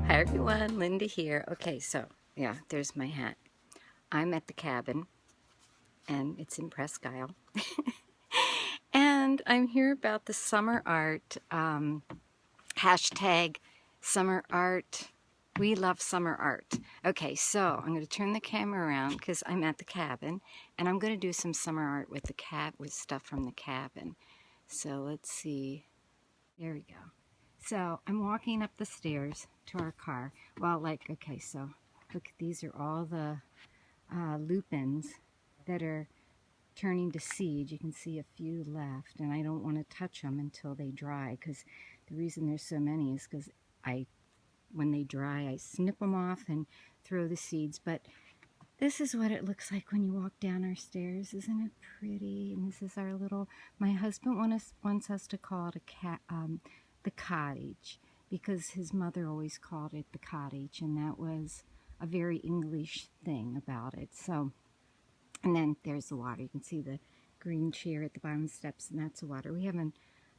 Hi everyone, Linda here. Okay, so yeah, there's my hat. I'm at the cabin and it's in Presque Isle. And I'm here about the summer art, hashtag summer art. We love summer art. Okay, so I'm going to turn the camera around because I'm at the cabin and I'm going to do some summer art with with stuff from the cabin. So let's see. There we go. So I'm walking up the stairs to our car. Well, okay, so look, these are all the lupins that are turning to seed. You can see a few left, and I don't want to touch them until they dry, because the reason there's so many is because when they dry, I snip them off and throw the seeds. But this is what it looks like when you walk down our stairs. Isn't it pretty? And this is our little, my husband wants us to call it the cottage, because his mother always called it the cottage, and that was a very English thing about it. So, and then there's the water. You can see the green chair at the bottom of the steps, and that's the water. We have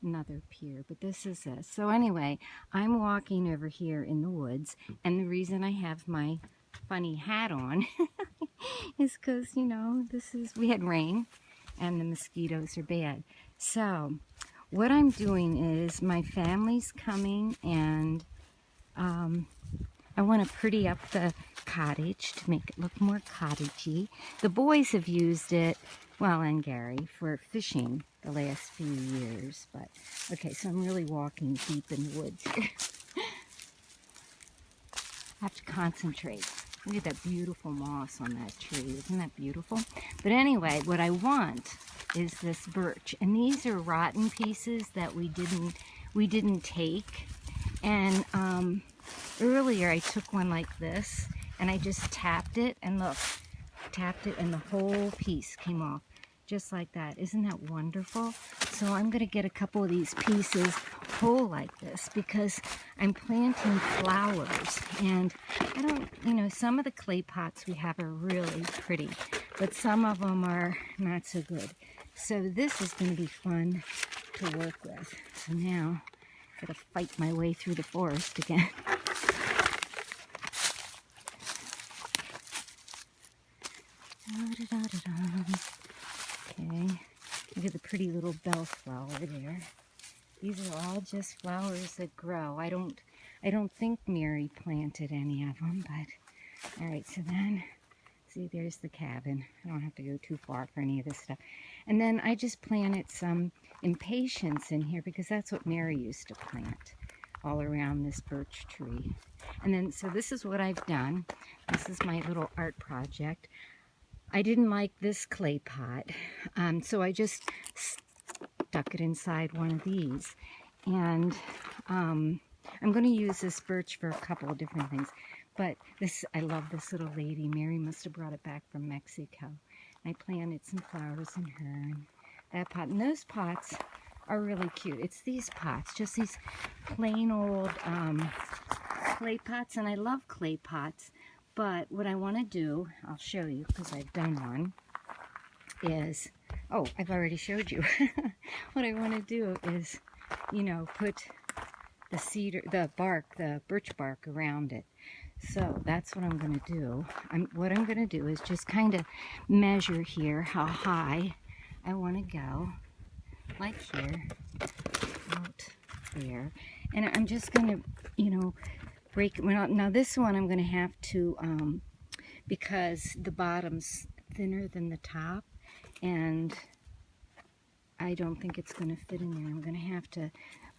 another pier, but this is it. So anyway, I'm walking over here in the woods, and the reason I have my funny hat on is because, you know, we had rain and the mosquitoes are bad. So what I'm doing is my family's coming, and I want to pretty up the cottage to make it look more cottagey. The boys have used it, well, and Gary, for fishing the last few years. But okay, so I'm really walking deep in the woods here. I have to concentrate. Look at that beautiful moss on that tree. Isn't that beautiful? But anyway, what I want is this birch. And these are rotten pieces that we didn't take. And earlier I took one like this and I just tapped it, and look, tapped it and the whole piece came off just like that. Isn't that wonderful? So I'm going to get a couple of these pieces whole like this, because I'm planting flowers, and I don't, you know, some of the clay pots we have are really pretty, but some of them are not so good. So this is going to be fun to work with. So now I'm going to fight my way through the forest again. Okay, look at the pretty little bellflower there. These are all just flowers that grow. I don't think Mary planted any of them, but all right. So then, see, there's the cabin. I don't have to go too far for any of this stuff. And then I just planted some impatiens in here, because that's what Mary used to plant all around this birch tree. And then, so this is what I've done. This is my little art project. I didn't like this clay pot, so I just stuck it inside one of these. And I'm going to use this birch for a couple of different things. But this, I love this little lady. Mary must have brought it back from Mexico. I planted some flowers in her, and that pot. And those pots are really cute. It's these pots, just these plain old clay pots. And I love clay pots. But what I want to do, I'll show you because I've done one, is, oh, I've already showed you. What I want to do is, you know, put the birch bark around it. So that's what I'm going to do. What I'm going to do is just kind of measure here how high I want to go, like here, out there. And I'm just going to, you know, break it. Well, now this one I'm going to have to, because the bottom's thinner than the top, and I don't think it's going to fit in there. I'm going to have to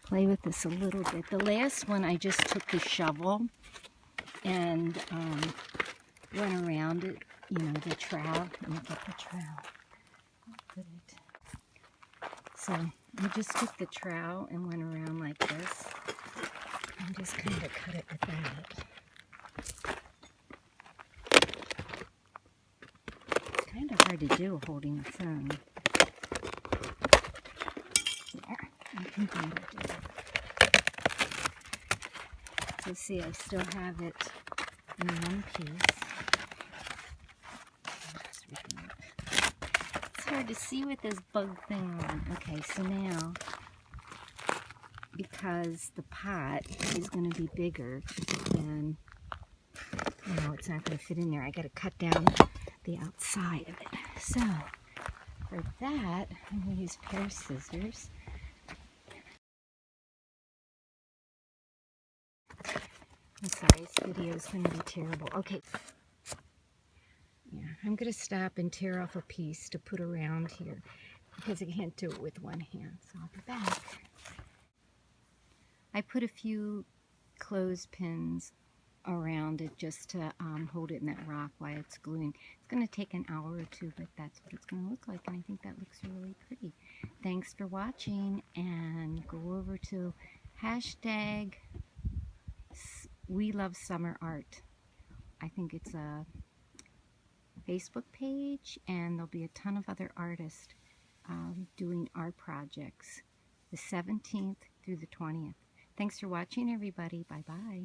play with this a little bit. The last one I just took the shovel and went around it, you know, the trowel. Let me get the trowel. Put it. So I just took the trowel and went around like this. And just kind of cut it with that. It's kind of hard to do holding the phone. There, I think that'll do it. So see, I still have it in one piece. It's hard to see with this bug thing on. Okay, so now because the pot is going to be bigger than, you know, it's not going to fit in there. I got to cut down the outside of it. So for that, I'm going to use a pair of scissors. I'm sorry, this video is going to be terrible. Okay. Yeah, I'm going to stop and tear off a piece to put around here because I can't do it with one hand. So I'll be back. I put a few clothespins around it just to hold it in that rock while it's gluing. It's going to take an hour or two, but that's what it's going to look like, and I think that looks really pretty. Thanks for watching, and go over to hashtag #WeLoveSummerArt. I think it's a Facebook page, and there'll be a ton of other artists doing art projects the 17th through the 20th. Thanks for watching, everybody. Bye-bye.